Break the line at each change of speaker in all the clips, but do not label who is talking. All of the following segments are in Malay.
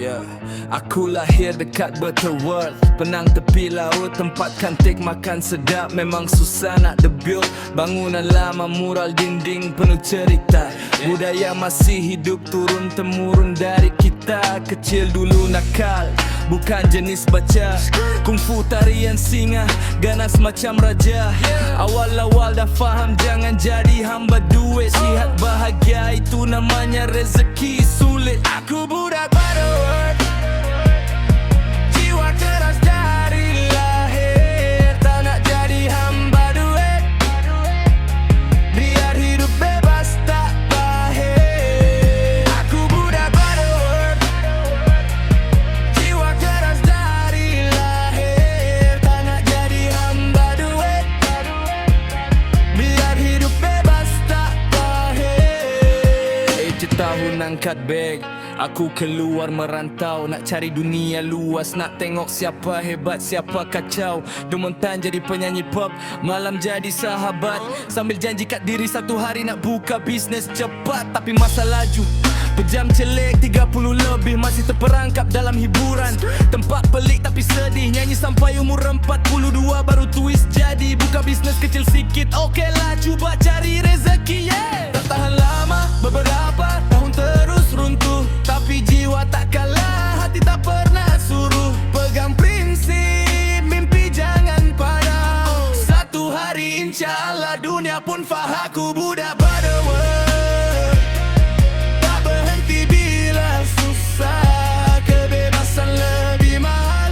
Yeah. Aku lahir dekat Butterworth, Penang tepi laut, tempat kantik makan sedap. Memang susah nak debut. Bangunan lama, mural dinding penuh cerita. Budaya masih hidup turun-temurun dari kita. Kecil dulu nakal, bukan jenis baca. Kungfu tarian singa, ganas macam raja. Awal-awal dah faham jangan jadi hamba duit. Sihat bahagia itu namanya rezeki sulit. Aku budak Butterworth, jiwa keras dari lahir. Tak nak jadi hamba duit, biar hidup bebas tak pahit. Aku budak Butterworth, jiwa keras dari lahir. Tak nak jadi hamba duit, biar hidup bebas tak pahit. 7 tahun angkat beg, aku keluar merantau. Nak cari dunia luas, nak tengok siapa hebat, siapa kacau. Demontan jadi penyanyi pop, malam jadi sahabat. Sambil janji kat diri satu hari nak buka bisnes cepat. Tapi masa laju, pejam celik 30 lebih, masih terperangkap dalam hiburan. Tempat pelik tapi sedih, nyanyi sampai umur 42 baru twist jadi. Buka bisnes kecil sikit, okeylah cuba cari rezeki, yeah. Tak tahan lama, beberapa tahun terus runtuh. Tapi jiwa tak kalah, hati tak pernah suruh. Pegang prinsip, mimpi jangan padam. Satu hari insyaAllah dunia pun faham. Aku budak Butterworth, tak berhenti bila susah. Kebebasan lebih mahal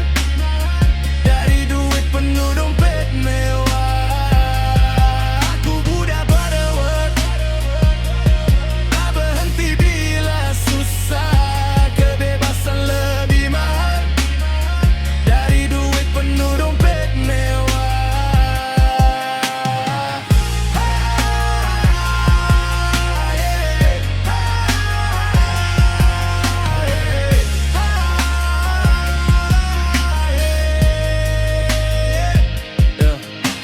dari duit penuh dompet mewah. Aku budak Butterworth, tak berhenti bila susah. Kebebasan lebih mahal dari duit penuh dompet mewah.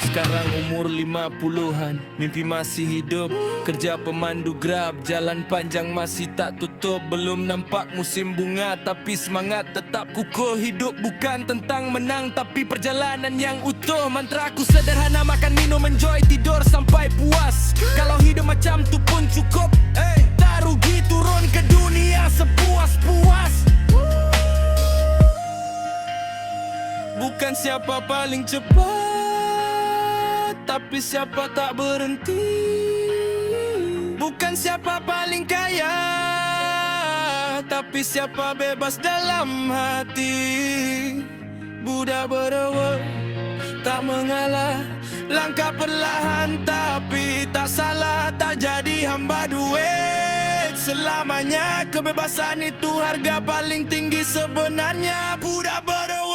Sekarang umur 50-an, mimpi masih hidup. Kerja pemandu Grab, jalan panjang masih tak tutup. Belum nampak musim bunga, tapi semangat tetap kukuh. Hidup bukan tentang menang, tapi perjalanan yang utuh. Mantra aku sederhana, makan, minum, enjoy, tidur sampai puas. Kalau hidup macam tu pun cukup, tak rugi turun ke dunia sepuas-puas. Bukan siapa paling cepat, tapi siapa tak berhenti. Bukan siapa paling kaya, tapi siapa bebas dalam hati. Budak Butterworth, tak mengalah, langkah perlahan tapi tak salah. Tak jadi hamba duit selamanya. Kebebasan itu harga paling tinggi sebenarnya. Budak Butterworth.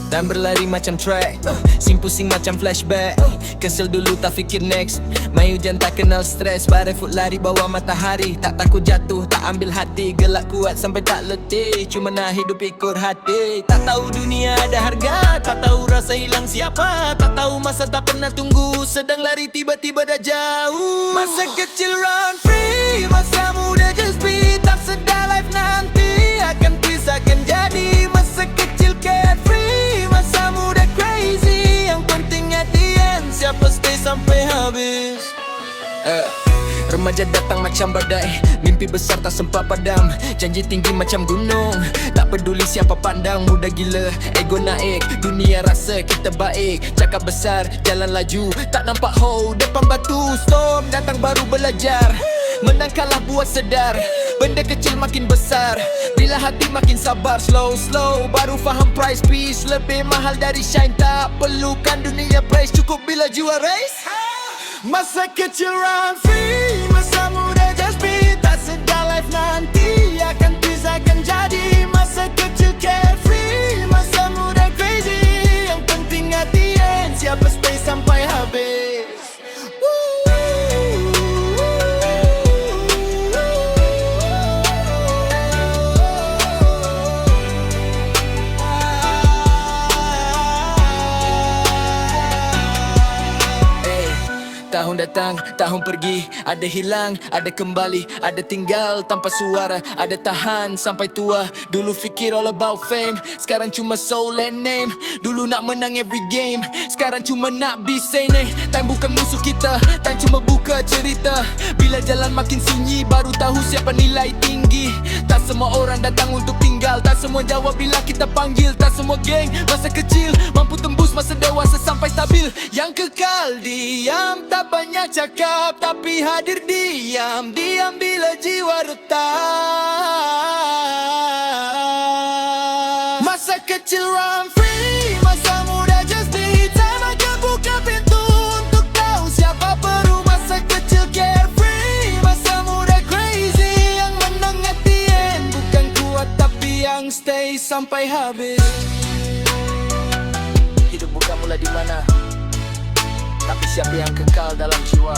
Dan berlari macam track, sing pusing macam flashback. Cancel dulu tak fikir next. Main hujan tak kenal stress. Barefoot lari bawah matahari, tak takut jatuh, tak ambil hati. Gelak kuat sampai tak letih, cuma nak hidup ikut hati. Tak tahu dunia ada harga, tak tahu rasa hilang siapa. Tak tahu masa tak pernah tunggu, sedang lari tiba-tiba dah jauh. Masa kecil run free, masa muda just be. Tak sedar life nanti akan twist, akan jadi. Masa kecil carefree, masa muda crazy. Yang penting at the end, siapa stay sampai habis. Remaja datang macam badai, mimpi besar tak sempat padam, janji tinggi macam gunung, tak peduli siapa pandang. Muda gila, ego naik, dunia rasa kita baik. Cakap besar, jalan laju, tak nampak hole depan batu. Storm datang baru belajar, menang kalah buat sedar. Benda kecil makin besar bila hati makin sabar. Slow baru faham price. Peace lebih mahal dari shine. Tak perlukan dunia praise, cukup bila jiwa race. Masa kecil run free, masa muda just be. Tak sedar life nanti akan pisahkan jadi. Masa kecil carefree, masa muda crazy. Yang penting hati end, siapa stay sampai habis. Tahun datang, tahun pergi, ada hilang, ada kembali, ada tinggal tanpa suara, ada tahan sampai tua. Dulu fikir all about fame, sekarang cuma soul and name. Dulu nak menang every game, sekarang cuma nak be sane. Time bukan musuh kita, time cuma buka cerita. Bila jalan makin sunyi, baru tahu siapa nilai tinggi. Tak semua orang datang untuk tinggal, tak semua jawab bila kita panggil. Tak semua geng masa kecil mampu tembus masa dewasa sampai stabil. Yang kekal diam, tak banyak cakap tapi hadir diam. Diam bila jiwa retak. Masa kecil run free, masa muda just be. Time akan buka pintu untuk tahu siapa perlu. Masa kecil carefree, masa muda crazy. Yang menang at the end, bukan kuat tapi yang stay sampai habis. Hidup bukan mula di mana, tapi siapa yang kekal dalam jiwa.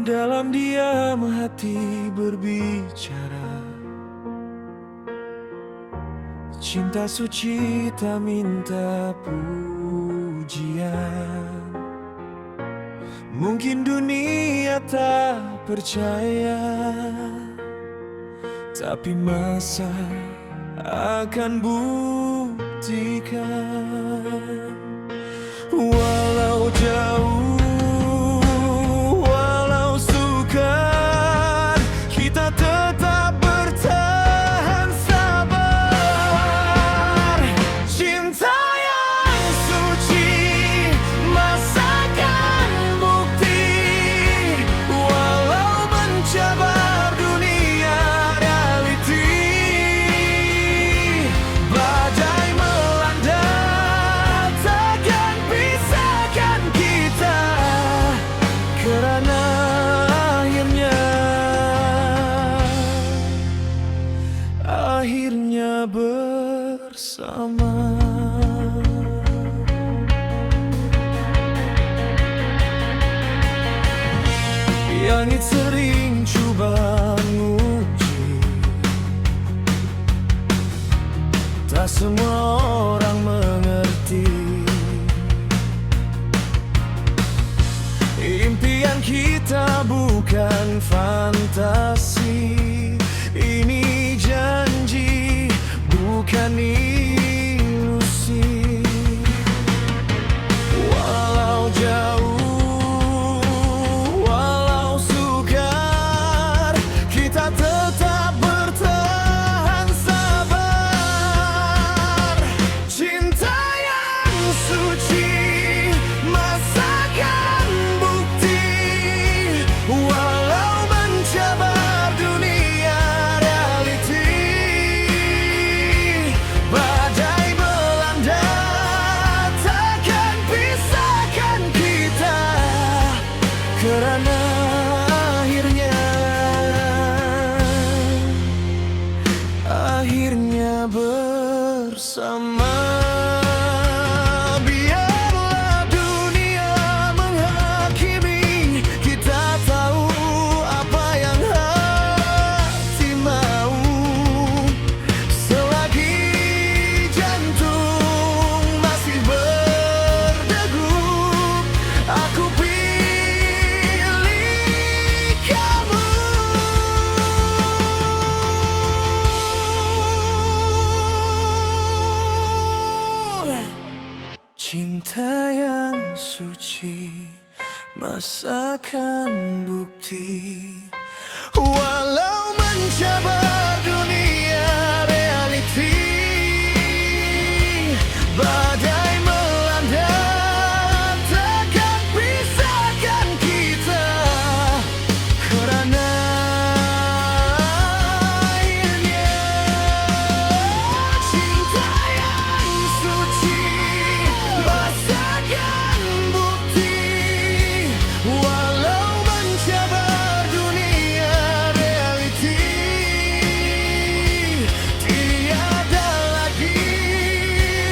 Dalam diam hati berbicara, cinta suci tak minta pujian. Mungkin dunia tak percaya, tapi masa akan buktikan. Walau jauh, kita tetap bertahan sabar. Cinta yang suci, masakan bukti. Walau mencabar dunia reality, badai melanda takkan pisahkan kita. Kerana akhirnya bersama. Langit sering cuba menguji, tak semua orang mengerti. Impian kita bukan fantasi, ini janji bukan ilusi. Walau jauh, walau sukar, kita tetap bertahan sabar. Cinta yang suci, masakan bukti. Walau mencabar dunia reality, badai melanda takkan pisahkan kita. Kerana akhirnya bersama. Biar Cinta yang suci, masakan bukti. Walau mencabar dunia realiti, badai melanda takkan pisahkan kita. Karena akhirnya cinta yang suci, masakan bukti. Walau mencabar dunia realiti, tiada lagi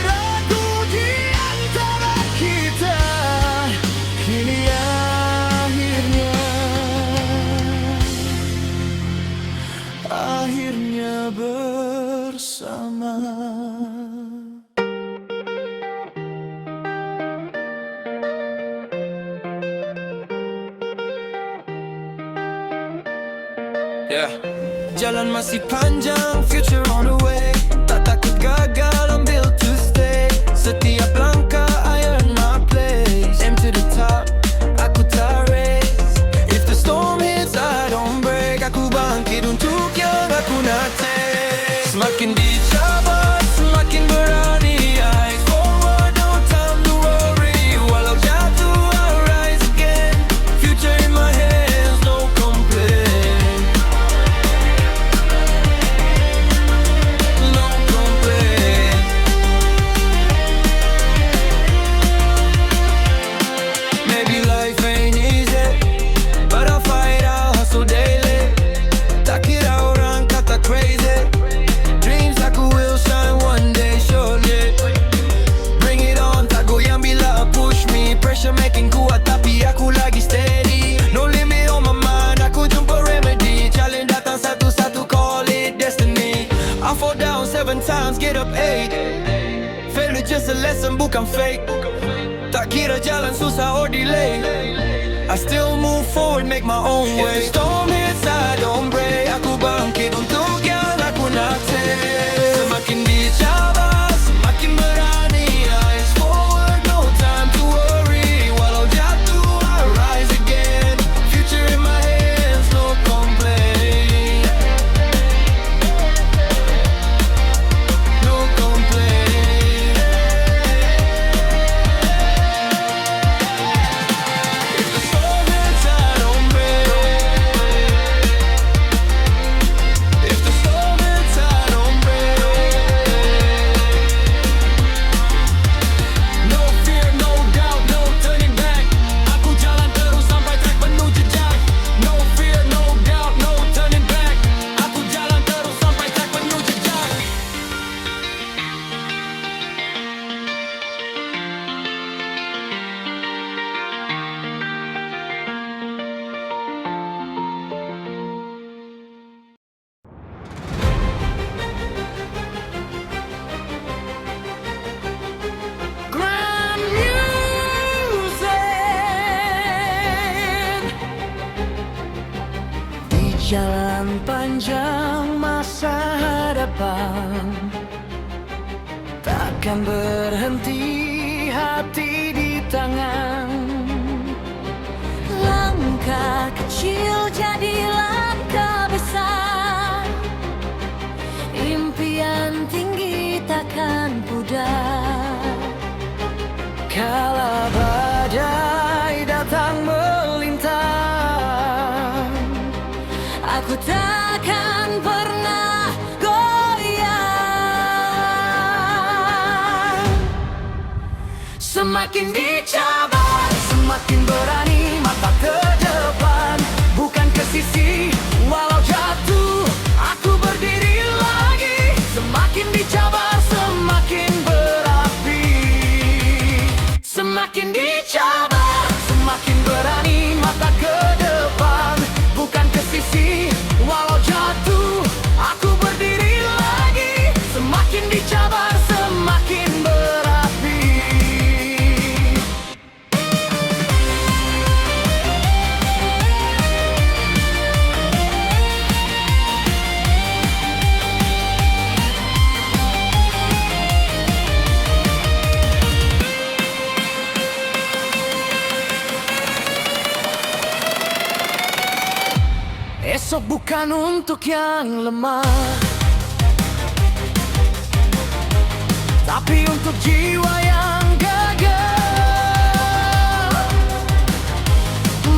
ragu di antara kita. Kini akhirnya bersama. Jalan masih panjang, future on the way. Tak takut gagal, I'm built to stay. Setiap langkah I earn my place. Aim to the top, aku tak race. If the storm hits, I don't break. Aku bangkit untuk yang aku nak take. Semakin dicabar, semakin berani. Eyes forward, no time to worry. Walau jatuh, I rise again. Future in my hands, no complaint. No complaint. Maybe life ain't easy, but I'll fight, I'll hustle daily. Tak kira orang kata crazy. Dreams aku will shine one day surely. Bring it on, tak goyang bila push me. Pressure making kuat tapi aku lagi steady. No limit on my mind, aku jumpa remedy. Challenge datang satu-satu, call it destiny. I fall down 7 times, get up 8. Failure just a lesson, bukan fake. Tak kira jalan susah or delay, I still move forward, make my own way. If the storm hits, I don't break. Aku bangkit untuk yang aku nak take. Semakin dicabar, semakin berani. Eyes forward, no time to worry. Walau jatuh, I rise again. Future in my hands, no complaint. No complaint. If the storm hits, I don't break. If the storm hits, I don't break. No fear, no doubt, no turning back. Aku jalan terus sampai track penuh jejak. No fear, no doubt, no turning back. Aku jalan terus sampai track penuh jejak. Grand Music. Di jalan panjang masa hadapan, takkan berhenti hati di tangan.
Langkah kecil jadi langkah besar. Impian tinggi takkan pudar.
Kala badai datang melintang,
Aku takkan pernah goyah.
semakin dicabar, semakin berani. Mata ke depan, bukan ke sisi. Walau jatuh, aku berdiri lagi. Semakin dicabar, semakin berapi. Semakin dicabar, semakin berani. Mata ke depan, bukan ke sisi. Walau jatuh, aku berdiri lagi. Semakin dicabar, semakin berapi. bukan untuk yang lemah, tapi untuk jiwa yang gagal.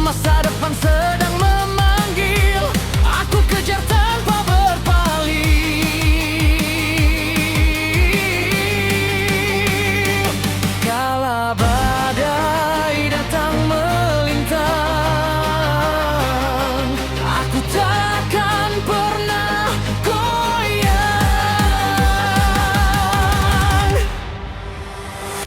Masa depan sedang memanggil, aku kejar tanpa berpaling. Kala badai datang melintang, aku takkan pernah goyang.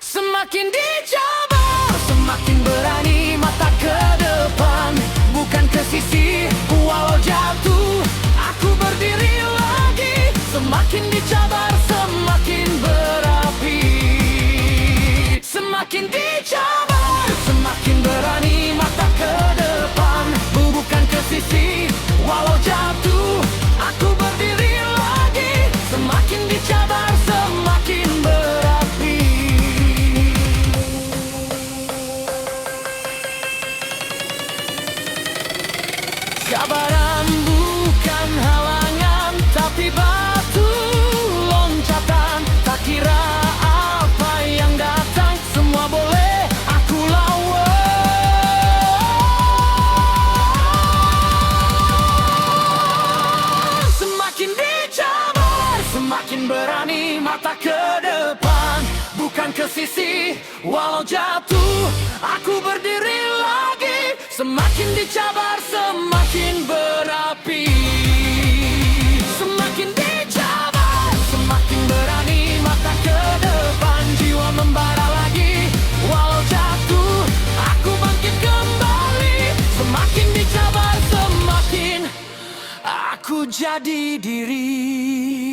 Semakin dicabar, semakin berani mata ke depan, bukan ke sisi. Walau jatuh, aku berdiri lagi. Semakin dicabar, semakin berapi. Semakin dicabar, semakin berani mata ke depan, bukan ke sisi. Walau jatuh, aku berdiri lagi. Semakin dicabar, semakin berapi. Cabaran bukan halangan, tapi batu loncatan. Tak kira apa yang datang, semua boleh aku lawan. Semakin dicabar, semakin berani mata ke depan, bukan ke sisi. Walau jatuh, aku berdiri lagi. Semakin dicabar, semakin berapi. Semakin dicabar, semakin berani mata ke depan, jiwa membara lagi. Walau jatuh, aku bangkit kembali. Semakin dicabar, semakin aku jadi diri.